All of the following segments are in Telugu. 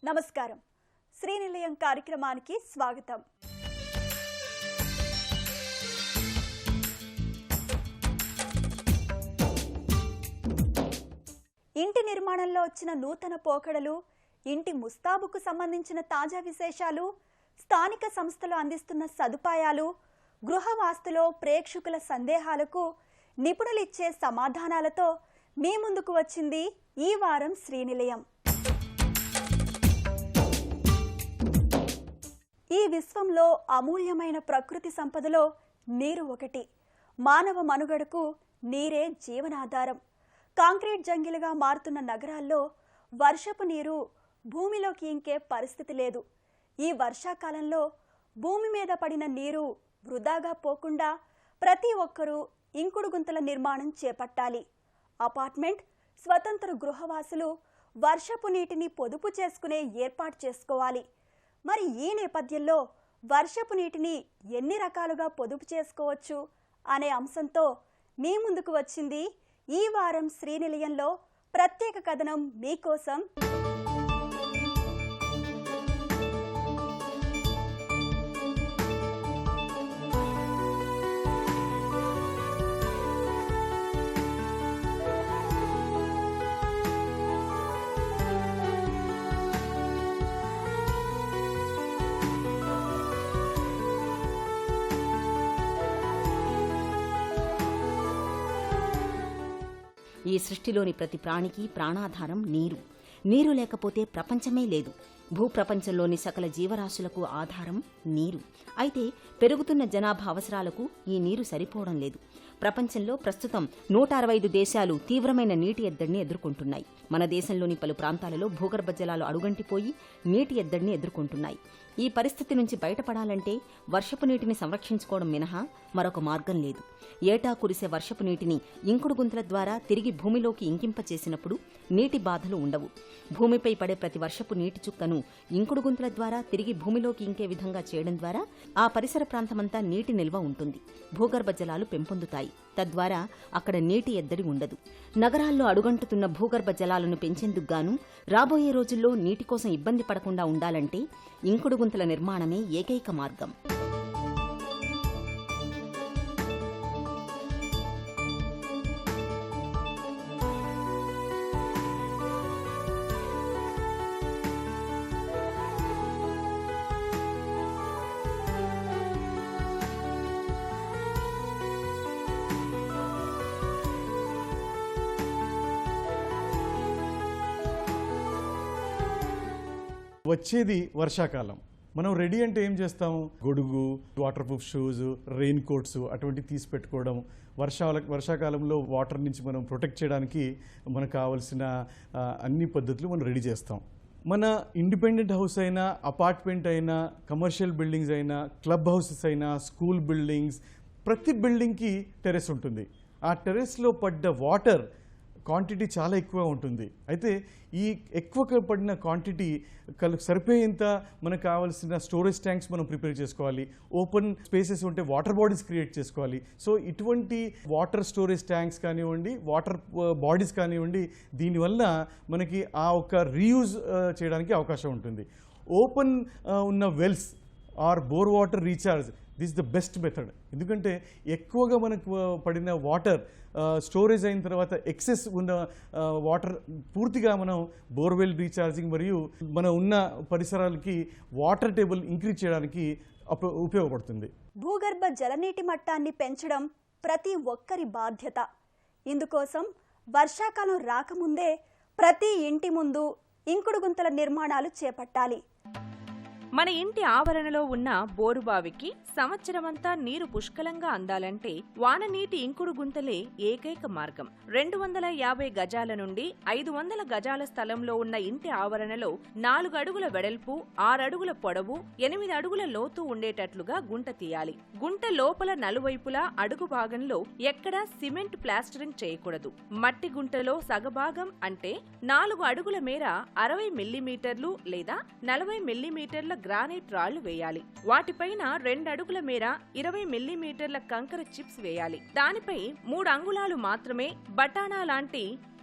నమస్కారం. శ్రీనిలయం కార్యక్రమానికి స్వాగతం. ఇంటి నిర్మాణంలో వచ్చిన నూతన పోకడలు, ఇంటి ముస్తాబుకు సంబంధించిన తాజా విశేషాలు, స్థానిక సంస్థలు అందిస్తున్న సదుపాయాలు, గృహవాస్తులో ప్రేక్షకుల సందేహాలకు నిపుణులిచ్చే సమాధానాలతో మీ ముందుకు వచ్చింది ఈ వారం శ్రీనిలయం. ఈ విశ్వంలో అమూల్యమైన ప్రకృతి సంపదలో నీరు ఒకటి. మానవ మనుగడకు నీరే జీవనాధారం. కాంక్రీట్ జంగిలుగా మారుతున్న నగరాల్లో వర్షపు నీరు భూమిలోకి ఇంకే పరిస్థితి లేదు. ఈ వర్షాకాలంలో భూమి మీద పడిన నీరు వృధాగా పోకుండా ప్రతి ఒక్కరూ ఇంకుడు గుంతల నిర్మాణం చేపట్టాలి. అపార్ట్మెంట్, స్వతంత్ర గృహవాసులు వర్షపు నీటిని పొదుపు చేసుకునే ఏర్పాటు చేసుకోవాలి. మరి ఈ నేపథ్యంలో వర్షపు నీటిని ఎన్ని రకాలుగా పొదుపు చేసుకోవచ్చు అనే అంశంతో మీ ముందుకు వచ్చింది ఈ వారం శ్రీనిలయంలో ప్రత్యేక కథనం మీకోసం. ఈ సృష్టిలోని ప్రతి ప్రాణికి ప్రాణాధారం నీరు. నీరు లేకపోతే ప్రపంచమే లేదు. భూప్రపంచంలోని సకల జీవరాశులకు ఆధారం నీరు. అయితే పెరుగుతున్న జనాభా అవసరాలకు ఈ నీరు సరిపోవడం లేదు. ప్రపంచంలో ప్రస్తుతం 165 దేశాలు తీవ్రమైన నీటి ఎద్దడిని ఎదుర్కొంటున్నాయి. మన దేశంలోని పలు ప్రాంతాలలో భూగర్భ జలాలు అడుగంటిపోయి నీటి ఎద్దడిని ఎదుర్కొంటున్నాయి. ఈ పరిస్థితి నుంచి బయటపడాలంటే వర్షపు నీటిని సంరక్షించుకోవడం మినహా మరొక మార్గం లేదు. ఏటా కురిసే వర్షపు నీటిని ఇంకుడు గుంతల ద్వారా తిరిగి భూమిలోకి ఇంకింపచేసినప్పుడు నీటి బాధలు ఉండవు. భూమిపై పడే ప్రతి వర్షపు నీటి చుక్కను ఇంకుడు గుంతల ద్వారా తిరిగి భూమిలోకి ఇంకే విధంగా చేయడం ద్వారా ఆ పరిసర ప్రాంతమంతా నీటి నిల్వ ఉంటుంది. భూగర్భ జలాలు పెంపొందుతాయి. తద్వారా అక్కడ నీటి ఎద్దడి ఉండదు. నగరాల్లో అడుగంటుతున్న భూగర్భ జలాలను పెంచేందుకు గాను రాబోయే రోజుల్లో నీటి కోసం ఇబ్బంది పడకుండా ఉండాలంటే ఇంకుడు గుంతల నిర్మాణమే ఏకైక మార్గం. వచ్చేది వర్షాకాలం. మనం రెడీ అంటే ఏం చేస్తాము? గొడుగు, water proof shoes, rain coats అటువంటివి తీసి పెట్టుకోవడం. వర్షాకాలంలో వాటర్ నుంచి మనం ప్రొటెక్ట్ చేయడానికి మనకు కావాల్సిన అన్ని పద్ధతులు మనం రెడీ చేస్తాం. మన ఇండిపెండెంట్ హౌస్ అయినా, అపార్ట్మెంట్ అయినా, కమర్షియల్ బిల్డింగ్స్ అయినా, క్లబ్ హౌసెస్ అయినా, స్కూల్ బిల్డింగ్స్, ప్రతి బిల్డింగ్కి టెర్రస్ ఉంటుంది. ఆ టెర్రస్లో పడ్డ వాటర్ క్వాంటిటీ చాలా ఎక్కువ ఉంటుంది. అయితే ఈ ఎక్కువ పడిన క్వాంటిటీ సరిపోయేంత మనకు కావాల్సిన స్టోరేజ్ ట్యాంక్స్ మనం ప్రిపేర్ చేసుకోవాలి. ఓపెన్ స్పేసెస్ ఉంటే వాటర్ బాడీస్ క్రియేట్ చేసుకోవాలి. సో ఇటువంటి వాటర్ స్టోరేజ్ ట్యాంక్స్ కానివ్వండి, వాటర్ బాడీస్ కానివ్వండి, దీనివల్ల మనకి ఆ ఒక రీయూజ్ చేయడానికి అవకాశం ఉంటుంది. ఓపెన్ ఉన్న wells or bore water recharge, this the best method. ఎందుకంటే ఎక్కువగా మనకు పడిన వాటర్ స్టోరేజ్ అయిన తర్వాత ఎక్సెస్ ఉన్న వాటర్ పూర్తిగా మనం బోర్వెల్ రీఛార్జింగ్ మరియు మన ఉన్న పరిసరాలకి వాటర్ టేబుల్ ఇంక్రీజ్ చేయడానికి ఉపయోగపడుతుంది. భూగర్భ జలనీటి మట్టాన్ని పెంచడం ప్రతి ఒక్కరి బాధ్యత. ఇందుకోసం వర్షాకాలం రాకముందే ప్రతి ఇంటి ముందు ఇంకుడు గుంతల నిర్మాణాలు చేపట్టాలి. మన ఇంటి ఆవరణలో ఉన్న బోరుబావికి సంవత్సరమంతా నీరు పుష్కలంగా అందాలంటే వాననీటి ఇంకుడు గుంతలే ఏకైక మార్గం. 250 గజాల నుండి 500 గజాల స్థలంలో ఉన్న ఇంటి ఆవరణలో 4 అడుగుల వెడల్పు, 6 అడుగుల పొడవు, 8 అడుగుల లోతు ఉండేటట్లుగా గుంట తీయాలి. గుంట లోపల నలువైపులా అడుగు భాగంలో ఎక్కడా సిమెంట్ ప్లాస్టరింగ్ చేయకూడదు. మట్టి గుంటలో సగభాగం అంటే 4 అడుగుల మేర 60 మిల్లీమీటర్లు లేదా 40 మిల్లీమీటర్ల గ్రానైట్ రాళ్లు వేయాలి. వాటిపైన 2 అడుగుల మేర 20 మిల్లీమీటర్ల కంకర చిప్స్ వేయాలి. దానిపై 3 అంగుళాలు మాత్రమే బటానా లాంటి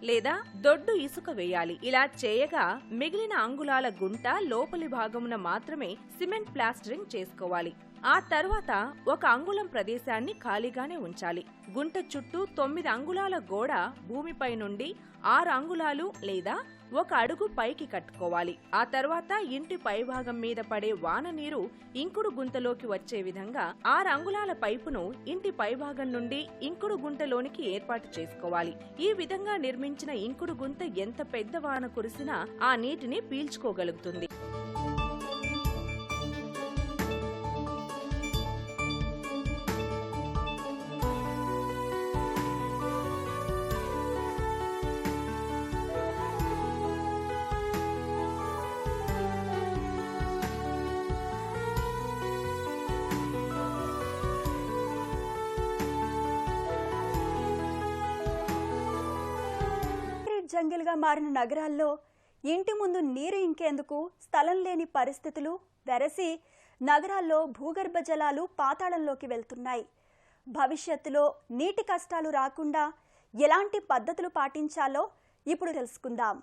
లేదా దొడ్డు ఇసుక వేయాలి. ఇలా చేయగా మిగిలిన అంగుళాల గుంట లోపలి భాగమున మాత్రమే సిమెంట్ ప్లాస్టరింగ్ చేసుకోవాలి. ఆ తర్వాత 1 అంగుళం ప్రదేశాన్ని ఖాళీగానే ఉంచాలి. గుంట చుట్టూ 9 అంగుళాల గోడ భూమిపై నుండి 6 అంగుళాలు లేదా 1 అడుగు పైకి కట్టుకోవాలి. ఆ తర్వాత ఇంటి పైభాగం మీద పడే వాన నీరు ఇంకుడు గుంతలోకి వచ్చే విధంగా 6 అంగుళాల పైపును ఇంటి పైభాగం నుండి ఇంకుడు గుంటలోనికి ఏర్పాటు చేసుకోవాలి. ఈ విధంగా నిర్మించిన ఇంకుడు గుంత ఎంత పెద్ద వాన కురిసినా ఆ నీటిని పీల్చుకోగలుగుతుంది. జంగిల్గా మారిన నగరాల్లో ఇంటి ముందు నీరు ఇంకేందుకు స్థలం లేని పరిస్థితులు వెరసి నగరాల్లో భూగర్భ జలాలు పాతాళంలోకి వెళ్తున్నాయి. భవిష్యత్తులో నీటి కష్టాలు రాకుండా ఎలాంటి పద్ధతులు పాటించాలో ఇప్పుడు తెలుసుకుందాం.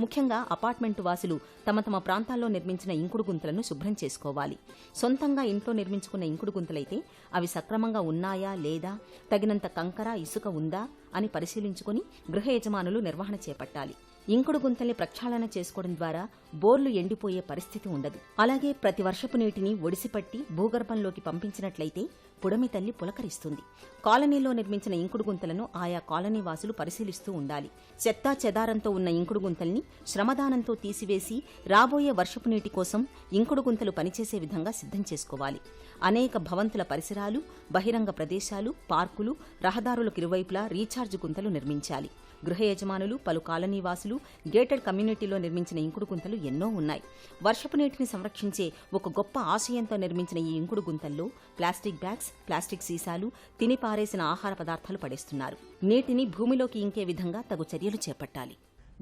ముఖ్యంగా అపార్ట్మెంటు వాసులు తమ తమ ప్రాంతాల్లో నిర్మించిన ఇంకుడు గుంతలను శుభ్రం చేసుకోవాలి. సొంతంగా ఇంట్లో నిర్మించుకున్న ఇంకుడు గుంతలైతే అవి సక్రమంగా ఉన్నాయా లేదా, తగినంత కంకర ఇసుక ఉందా అని పరిశీలించుకుని గృహ యజమానులు నిర్వహణ చేపట్టాలి. ఇంకుడు గుంతల్ని ప్రక్షాళన చేసుకోవడం ద్వారా బోర్లు ఎండిపోయే పరిస్థితి ఉండదు. అలాగే ప్రతి వర్షపు నీటిని ఒడిసిపట్టి భూగర్భంలోకి పంపించినట్లయితే పుడమి తల్లి పులకరిస్తుంది. కాలనీలో నిర్మించిన ఇంకుడు గుంతలను ఆయా కాలనీ వాసులు పరిశీలిస్తూ ఉండాలి. చెత్తా చెదారంతో ఉన్న ఇంకుడు గుంతల్ని శ్రమదానంతో తీసివేసి రాబోయే వర్షపు నీటి కోసం ఇంకుడు గుంతలు పనిచేసే విధంగా సిద్ధం చేసుకోవాలి. అనేక భవంతుల పరిసరాలు, బహిరంగ ప్రదేశాలు, పార్కులు, రహదారులకు ఇరువైపులా రీఛార్జ్ గుంతలు నిర్మించాలి. గృహ యజమానులు, పలు కాలనీ వాసులు గేటెడ్ కమ్యూనిటీలో నిర్మించిన ఇంకుడు గుంతలు ఎన్నో ఉన్నాయి. వర్షపు నీటిని సంరక్షించే ఒక గొప్ప ఆశయంతో నిర్మించిన ఈ ఇంకుడు గుంతల్లో ప్లాస్టిక్ బ్యాగ్స్, ప్లాస్టిక్ సీసాలు, తిని పారేసిన ఆహార పదార్థాలు పడేస్తున్నారు. నీటిని భూమిలోకి ఇంకే విధంగా తగు చర్యలు చేపట్టాలి.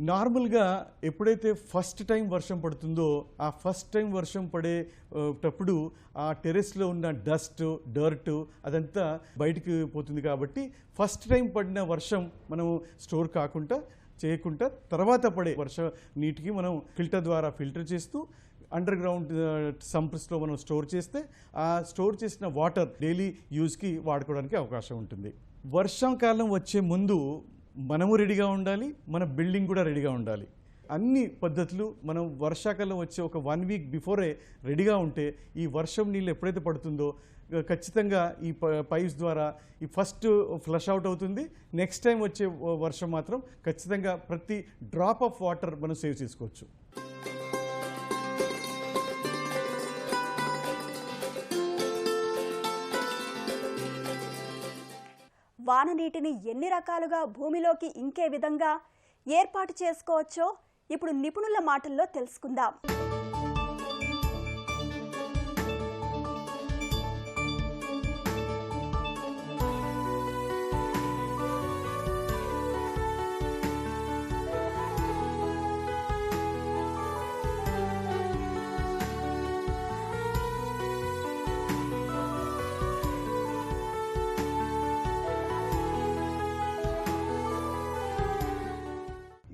నార్మల్గా ఎప్పుడైతే ఫస్ట్ టైం వర్షం పడుతుందో ఆ ఫస్ట్ టైం వర్షం పడేటప్పుడు ఆ టెరెస్లో ఉన్న డస్ట్, డర్ట్ అదంతా బయటికి పోతుంది. కాబట్టి ఫస్ట్ టైం పడిన వర్షం మనం స్టోర్ చేయకుండా తర్వాత పడే వర్ష నీటికి మనం ఫిల్టర్ ద్వారా ఫిల్టర్ చేస్తూ అండర్ గ్రౌండ్ సంప్స్లో మనం స్టోర్ చేస్తే ఆ స్టోర్ చేసిన వాటర్ డైలీ యూజ్కి వాడుకోవడానికి అవకాశం ఉంటుంది. వర్షాకాలం వచ్చే ముందు మనము రెడీగా ఉండాలి, మన బిల్డింగ్ కూడా రెడీగా ఉండాలి. అన్ని పద్ధతులు మనం వర్షాకాలం వచ్చే ఒక 1 వీక్ బిఫోరే రెడీగా ఉంటే ఈ వర్షం నీళ్ళు ఎప్పుడైతే పడుతుందో ఖచ్చితంగా ఈ పైప్స్ ద్వారా ఈ ఫస్ట్ ఫ్లష్ అవుట్ అవుతుంది. నెక్స్ట్ టైం వచ్చే వర్షం మాత్రం ఖచ్చితంగా ప్రతి డ్రాప్ ఆఫ్ వాటర్ మనం సేవ్ చేసుకోవచ్చు. వాన నీటిని ఎన్ని రకాలుగా భూమిలోకి ఇంకే విధంగా ఏర్పాటు చేసుకోవచ్చో ఇప్పుడు నిపుణుల మాటల్లో తెలుసుకుందాం.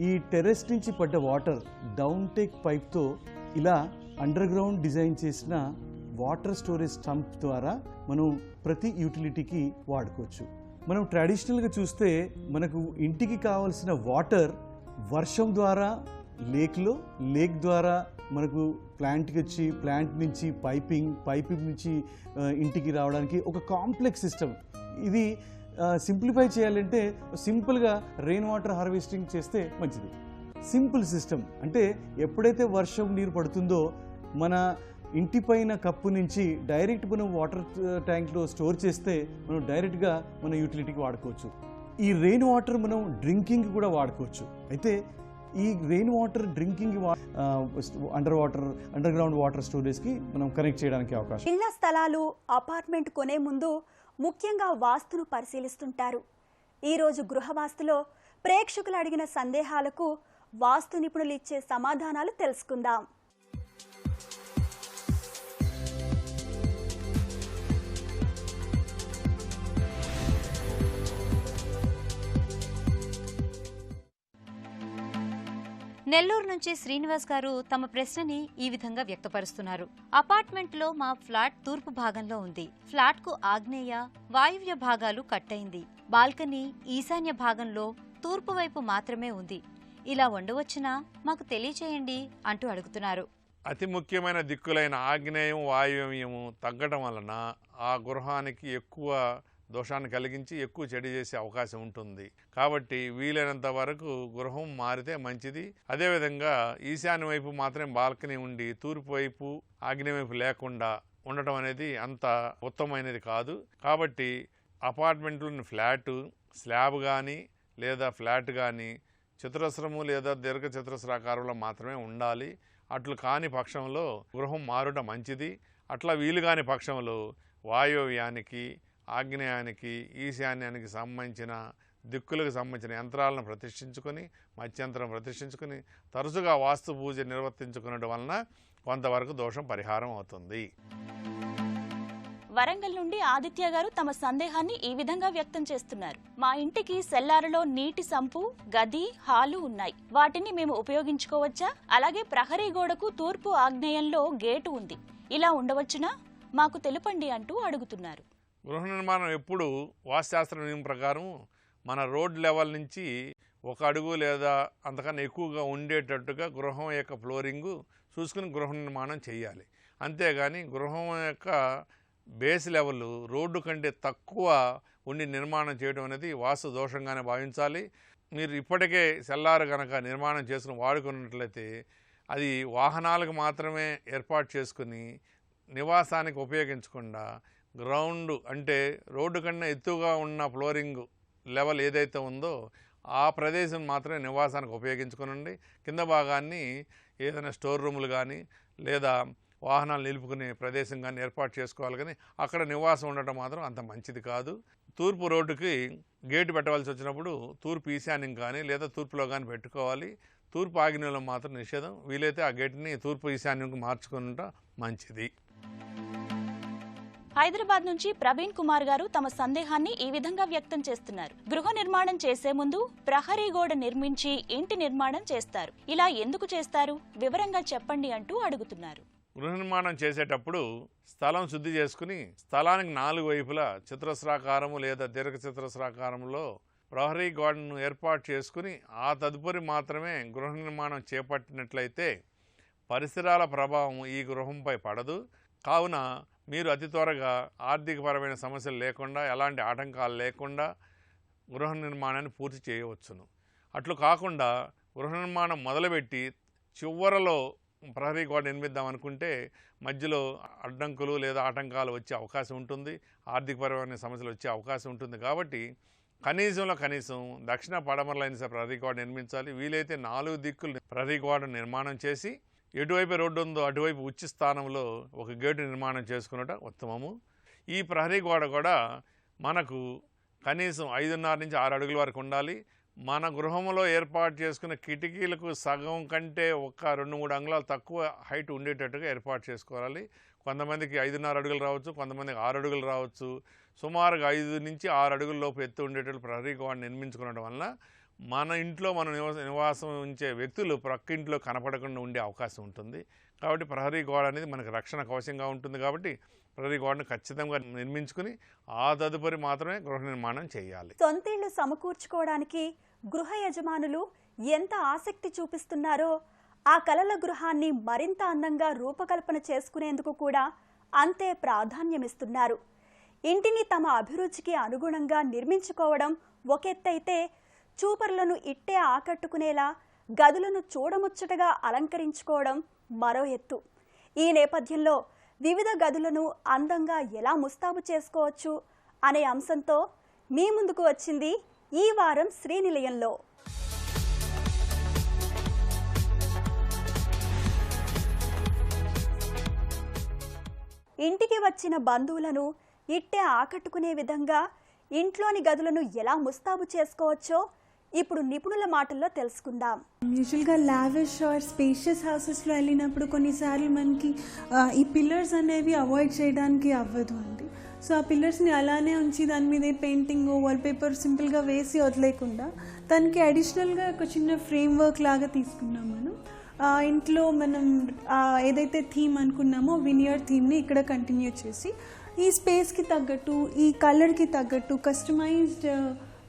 ఈ టెర్రస్ నుంచి పడ్డ వాటర్ డౌన్ టేక్ పైప్తో ఇలా అండర్ గ్రౌండ్ డిజైన్ చేసిన వాటర్ స్టోరేజ్ స్టంప్ ద్వారా మనం ప్రతి యూటిలిటీకి వాడుకోవచ్చు. మనం ట్రెడిషనల్గా చూస్తే మనకు ఇంటికి కావాల్సిన వాటర్ వర్షం ద్వారా లేక్ ద్వారా మనకు ప్లాంట్కి వచ్చి ప్లాంట్ నుంచి పైపింగ్ నుంచి ఇంటికి రావడానికి ఒక కాంప్లెక్స్ సిస్టమ్. ఇది సింప్లిఫై చేయాలంటే సింపుల్గా రెయిన్ వాటర్ హార్వెస్టింగ్ చేస్తే మంచిది. సింపుల్ సిస్టమ్ అంటే ఎప్పుడైతే వర్షం నీరు పడుతుందో మన ఇంటి పైన కప్పు నుంచి డైరెక్ట్ మనం వాటర్ ట్యాంక్లో స్టోర్ చేస్తే మనం డైరెక్ట్గా మన యూటిలిటీకి వాడుకోవచ్చు. ఈ రెయిన్ వాటర్ మనం డ్రింకింగ్ కూడా వాడుకోవచ్చు. అయితే ఈ rain water drinking underground water స్టోరేజ్కి మనం కనెక్ట్ చేయడానికి అవకాశం. ఇళ్ల స్థలాలు, అపార్ట్మెంట్ కొనే ముందు ముఖ్యంగా వాస్తును పరిశీలిస్తుంటారు. ఈరోజు గృహవాస్తులో ప్రేక్షకులు అడిగిన సందేహాలకు వాస్తు నిపుణులు ఇచ్చే సమాధానాలు తెలుసుకుందాం. నెల్లూరు నుంచి శ్రీనివాస్ గారు తమ ప్రశ్నని ఈ విధంగా వ్యక్తపరుస్తున్నారు. అపార్ట్మెంట్లో మా ఫ్లాట్ తూర్పు భాగంలో ఉంది. ఫ్లాట్ కు ఆగ్నేయ, వాయువ్య భాగాలు కట్టయింది. బాల్కనీ ఈశాన్య భాగంలో తూర్పు వైపు మాత్రమే ఉంది. ఇలా ఉండవచ్చునా? మాకు తెలియచేయండి అంటూ అడుగుతున్నారు. అతి ముఖ్యమైన దిక్కులైన ఆగ్నేయం, వాయువ్యము తగ్గడం వలన ఆ గృహానికి ఎక్కువ దోషాన్ని కలిగించి ఎక్కువ చెడు చేసే అవకాశం ఉంటుంది. కాబట్టి వీలైనంత వరకు గృహం మారితే మంచిది. అదేవిధంగా ఈశాన్య వైపు మాత్రమే బాల్కనీ ఉండి తూర్పు వైపు, ఆగ్నేయ వైపు లేకుండా ఉండటం అనేది అంత ఉత్తమమైనది కాదు. కాబట్టి అపార్ట్మెంట్లోని ఫ్లాటు, స్లాబ్ కానీ లేదా ఫ్లాట్ కానీ చతురస్రము లేదా దీర్ఘ చతురస్రాకారంలో మాత్రమే ఉండాలి. అట్లు కాని పక్షంలో గృహం మారుట మంచిది. అట్లా వీలు కాని పక్షంలో వాయువ్యానికి, ఆగ్నేయానికి, ఈశాన్యానికి సంబంధించిన దిక్కులకు సంబంధించిన యంత్రాలను ప్రతిష్ఠించుకొని, మధ్యంతరం ప్రతిష్ఠించుకొని తరచుగా వాస్తు పూజ నిర్వర్తించుకునడం వలన కొంతవరకు దోషం పరిహారం అవుతుంది. వరంగల్ నుండి ఆదిత్య గారు తమ సందేహాన్ని ఈ విధంగా వ్యక్తం చేస్తున్నారు. మా ఇంటికి సెల్లారులో నీటి సంపు, గది, హాలు ఉన్నాయి. వాటిని మేము ఉపయోగించుకోవచ్చా? అలాగే ప్రహరీ గోడకు తూర్పు ఆగ్నేయంలో గేటు ఉంది. ఇలా ఉండవచ్చునా? మాకు తెలుపండి అంటూ అడుగుతున్నారు. గృహ నిర్మాణం ఎప్పుడు వాస్తుశాస్త్ర నియమం ప్రకారం మన రోడ్ లెవెల్ నుంచి 1 అడుగు లేదా అంతకన్నా ఎక్కువగా ఉండేటట్టుగా గృహం యొక్క ఫ్లోరింగు చూసుకుని గృహ నిర్మాణం చేయాలి. అంతేగాని గృహం యొక్క బేస్ లెవెల్ రోడ్డు కంటే తక్కువ ఉండి నిర్మాణం చేయడం అనేది వాస్తు దోషంగానే భావించాలి. మీరు ఇప్పటికే సెల్లారు కనుక నిర్మాణం చేసుకుని వాడుకున్నట్లయితే అది వాహనాలకు మాత్రమే ఏర్పాటు చేసుకుని నివాసానికి ఉపయోగించకుండా గ్రౌండ్ అంటే రోడ్డు కన్నా ఎత్తుగా ఉన్న ఫ్లోరింగ్ లెవెల్ ఏదైతే ఉందో ఆ ప్రదేశం మాత్రమే నివాసానికి ఉపయోగించుకునండి. కింద భాగాన్ని ఏదైనా స్టోర్ రూములు కానీ లేదా వాహనాలు నిలుపుకునే ప్రదేశం కానీ ఏర్పాటు చేసుకోవాలి. కానీ అక్కడ నివాసం ఉండటం మాత్రం అంత మంచిది కాదు. తూర్పు రోడ్డుకి గేటు పెట్టవలసి వచ్చినప్పుడు తూర్పు ఈశాన్యం కానీ లేదా తూర్పులో కానీ పెట్టుకోవాలి. తూర్పు ఆగ్నేయంలో మాత్రం నిషేధం. వీలైతే ఆ గేటుని తూర్పు ఈశాన్యంకు మార్చుకుంటా మంచిది. హైదరాబాద్ నుంచి ప్రవీణ్ కుమార్ గారు తమ సందేహాన్ని ఈ విధంగా వ్యక్తం చేస్తున్నారు. గృహ నిర్మాణం చేసే ముందు ప్రహరీ గోడ నిర్మించి ఇంటి నిర్మాణం చేస్తారు. ఇలా ఎందుకు చేస్తారు? వివరంగా చెప్పండి అంటూ అడుగుతున్నారు. గృహ నిర్మాణం చేసేటప్పుడు స్థలం శుద్ధి చేసుకుని స్థలానికి 4 వైపులా చతురస్రాకారము లేదా దీర్ఘ చతురస్రాకారంలో ప్రహరీ గోడను ఏర్పాటు చేసుకుని ఆ తదుపరి మాత్రమే గృహ నిర్మాణం చేపట్టినట్లయితే పరిసరాల ప్రభావం ఈ గృహంపై పడదు. కావున మీరు అతి త్వరగా ఆర్థికపరమైన సమస్యలు లేకుండా, ఎలాంటి ఆటంకాలు లేకుండా గృహ నిర్మాణాన్ని పూర్తి చేయవచ్చును. అట్లు కాకుండా గృహ నిర్మాణం మొదలుపెట్టి చివరలో ప్రహరీ గోడ నిర్మిద్దాం అనుకుంటే మధ్యలో అడ్డంకులు లేదా ఆటంకాలు వచ్చే అవకాశం ఉంటుంది. ఆర్థికపరమైన సమస్యలు వచ్చే అవకాశం ఉంటుంది. కాబట్టి కనీసం దక్షిణ పడమరలైన ప్రహరీ గోడ నిర్మించాలి. వీలైతే 4 దిక్కులు ప్రహరీ గోడ నిర్మాణం చేసి ఎటువైపు రోడ్డు ఉందో అటువైపు ఉచ్చి స్థానంలో ఒక గేటు నిర్మాణం చేసుకున్నట ఉత్తమము. ఈ ప్రహరీ గోడ కూడా మనకు కనీసం 5.5 నుంచి 6 అడుగుల వరకు ఉండాలి. మన గృహంలో ఏర్పాటు చేసుకున్న కిటికీలకు సగం కంటే 1-2-3 అంగుళాలు తక్కువ హైట్ ఉండేటట్టుగా ఏర్పాటు చేసుకోవాలి. కొంతమందికి 5.5 అడుగులు రావచ్చు, కొంతమందికి 6 అడుగులు రావచ్చు. సుమారుగా 5 నుంచి 6 అడుగుల లోపు ఎత్తు ఉండేటట్టు ప్రహరీ గోడ నిర్మించుకోవడం వలన మన ఇంట్లో మనం నివాసం ఉంచే వ్యక్తులు ప్రక్క ఇంట్లో కనపడకుండా ఉండే అవకాశం ఉంటుంది. కాబట్టి ప్రహరీ గోడ అనేది మనకు రక్షణ కవచంగా ఉంటుంది. కాబట్టి ప్రహరీ గోడను ఖచ్చితంగా నిర్మించుకుని ఆ తదుపరి మాత్రమే గృహ నిర్మాణం చేయాలి. సొంతిళ్లు సమకూర్చుకోవడానికి గృహ యజమానులు ఎంత ఆసక్తి చూపిస్తున్నారో ఆ కలల గృహాన్ని మరింత అందంగా రూపకల్పన చేసుకునేందుకు కూడా అంతే ప్రాధాన్యమిస్తున్నారు. ఇంటిని తమ అభిరుచికి అనుగుణంగా నిర్మించుకోవడం ఒక ఎత్తైతే చూపరులను ఇట్టే ఆకట్టుకునేలా గదులను చూడముచ్చటగా అలంకరించుకోవడం మరో ఎత్తు. ఈ నేపథ్యంలో వివిధ గదులను అందంగా ఎలా ముస్తాబు చేసుకోవచ్చు అనే అంశంతో మీ ముందుకు వచ్చింది ఈ వారం శ్రీనిలయంలో. ఇంటికి వచ్చిన బంధువులను ఇట్టే ఆకట్టుకునే విధంగా ఇంట్లోని గదులను ఎలా ముస్తాబు చేసుకోవచ్చో ఇప్పుడు నిపుణుల మాటల్లో తెలుసుకుందాం. యూజువల్గా లావిష్ ఆర్ స్పేషియస్ హౌసెస్లో వెళ్ళినప్పుడు కొన్నిసార్లు మనకి ఈ పిల్లర్స్ అనేవి అవాయిడ్ చేయడానికి అవ్వదు అండి. సో ఆ పిల్లర్స్ని అలానే ఉంచి దాని మీద పెయింటింగ్ వాల్పేపర్ సింపుల్గా వేసి వదిలేకుండా దానికి అడిషనల్గా ఒక చిన్న ఫ్రేమ్ వర్క్ లాగా తీసుకున్నాం మనం. ఇంట్లో మనం ఏదైతే థీమ్ అనుకున్నామో వినియర్ థీమ్ని ఇక్కడ కంటిన్యూ చేసి ఈ స్పేస్కి తగ్గట్టు ఈ కలర్కి తగ్గట్టు కస్టమైజ్డ్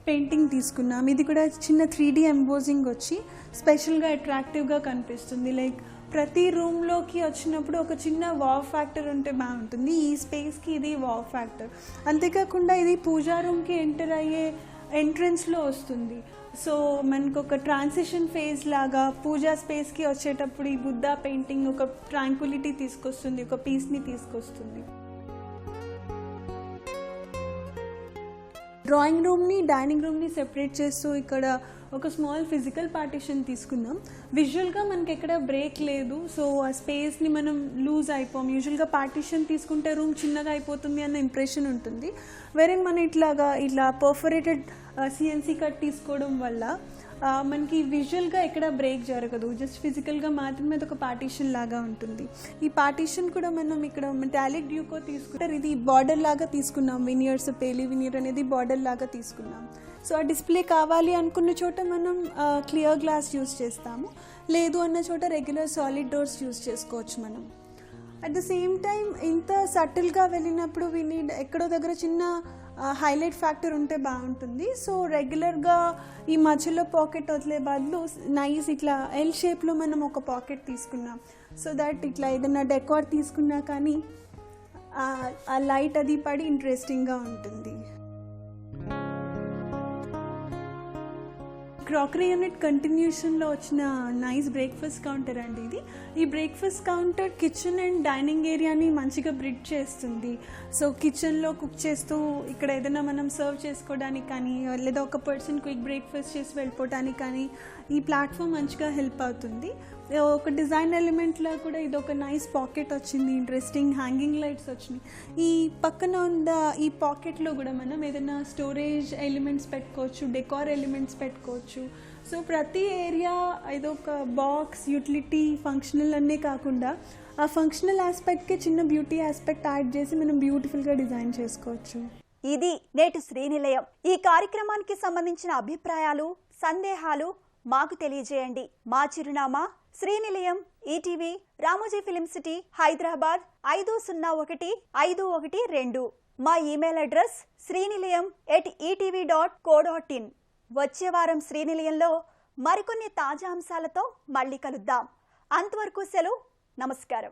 పెయింటింగ్ తీసుకున్నాం. ఇది కూడా చిన్న 3D ఎంబోజింగ్ వచ్చి స్పెషల్గా అట్రాక్టివ్గా కనిపిస్తుంది. లైక్ ప్రతి రూమ్లోకి వచ్చినప్పుడు ఒక చిన్న వావ్ ఫ్యాక్టర్ ఉంటే బాగుంటుంది. ఈ స్పేస్కి ఇది వావ్ ఫ్యాక్టర్. అంతేకాకుండా ఇది పూజా రూమ్కి ఎంటర్ అయ్యే ఎంట్రన్స్లో వస్తుంది. సో మనకు ఒక ట్రాన్సిషన్ ఫేజ్ లాగా పూజా స్పేస్కి వచ్చేటప్పుడు ఈ బుద్ధా పెయింటింగ్ ఒక ట్రాంక్విలిటీ తీసుకొస్తుంది, ఒక పీస్ని తీసుకొస్తుంది. డ్రాయింగ్ రూమ్ని డైనింగ్ రూమ్ని సెపరేట్ చేస్తూ ఇక్కడ ఒక స్మాల్ ఫిజికల్ పార్టీషన్ తీసుకున్నాం. విజువల్గా మనకి ఎక్కడ బ్రేక్ లేదు. సో ఆ స్పేస్ని మనం లూజ్ అయిపోం. యూజువల్గా పార్టీషన్ తీసుకుంటే రూమ్ చిన్నగా అయిపోతుంది అన్న ఇంప్రెషన్ ఉంటుంది. వేరే మనం ఇట్లా పర్ఫరేటెడ్ CNC కట్ తీసుకోవడం వల్ల మనకి విజువల్గా ఎక్కడ బ్రేక్ జరగదు. జస్ట్ ఫిజికల్గా మాత్రమే అది ఒక పార్టీషన్ లాగా ఉంటుంది. ఈ పార్టీషన్ కూడా మనం ఇక్కడ మెటాలిక్ డ్యూకో తీసుకుంటారు. ఇది బార్డర్ లాగా తీసుకున్నాం. వినియర్స్ పేలి వినియర్ అనేది బార్డర్ లాగా తీసుకున్నాం. సో ఆ డిస్ప్లే కావాలి అనుకున్న చోట మనం క్లియర్ గ్లాస్ యూస్ చేస్తాము. లేదు అన్న చోట రెగ్యులర్ సాలిడ్ డోర్స్ యూస్ చేసుకోవచ్చు మనం. అట్ ద సేమ్ టైం ఇంత సటిల్గా వెళ్ళినప్పుడు ఎక్కడో దగ్గర చిన్న హైలైట్ ఫ్యాక్టర్ ఉంటే బాగుంటుంది. సో రెగ్యులర్గా ఈ మధ్యలో పాకెట్ వదిలే బదులు నైస్ ఇట్లా ఎల్ షేప్లో మనం ఒక పాకెట్ తీసుకున్నాం. సో దట్ ఇట్లా ఏదైనా డెకార్ తీసుకున్నా కానీ ఆ లైట్ అది పడి ఇంట్రెస్టింగ్గా ఉంటుంది. క్రాకరీ యూనిట్ కంటిన్యూషన్లో వచ్చిన నైస్ బ్రేక్ఫాస్ట్ కౌంటర్ అండి ఇది. ఈ breakfast counter kitchen and dining ఏరియాని మంచిగా బ్రిడ్జ్ చేస్తుంది. సో కిచెన్లో కుక్ చేస్తూ ఇక్కడ ఏదైనా మనం సర్వ్ చేసుకోవడానికి కానీ లేదా ఒక పర్సన్ క్విక్ బ్రేక్ఫాస్ట్ చేసి వెళ్ళిపోవడానికి కానీ ఈ ప్లాట్ఫామ్ మంచిగా హెల్ప్ అవుతుంది. ఒక డిజైన్ ఎలిమెంట్లో కూడా ఇది ఒక నైస్ పాకెట్ వచ్చింది. ఇంట్రెస్టింగ్ హ్యాంగింగ్ లైట్స్ వచ్చినాయి. ఈ పక్కన ఉన్న ఈ పాకెట్లో కూడా మనం ఏదైనా స్టోరేజ్ ఎలిమెంట్స్ పెట్టుకోవచ్చు, డెకార్ ఎలిమెంట్స్ పెట్టుకోవచ్చు. సో ప్రతి ఏరియా ఏదో ఒక బాక్స్ యూటిలిటీ ఫంక్షనల్ అనే కాకుండా ఆ ఫంక్షనల్ ఆస్పెక్ట్కి చిన్న బ్యూటీ ఆస్పెక్ట్ యాడ్ చేసి మనం బ్యూటిఫుల్గా డిజైన్ చేసుకోవచ్చు. ఇది నేటి శ్రీనిలయం. ఈ కార్యక్రమానికి సంబంధించిన అభిప్రాయాలు, సందేహాలు మాకు తెలియజేయండి. మా చిరునామా Srinilayam, ETV, Ramoji film city, Hyderabad 5015112. మా ఈమెయిల్ అడ్రస్ srinilayam@etv.co.in. వచ్చే వారం శ్రీనిలయంలో మరికొన్ని తాజా అంశాలతో మళ్ళీ కలుద్దాం. అంతవరకు సెలవు. నమస్కారం.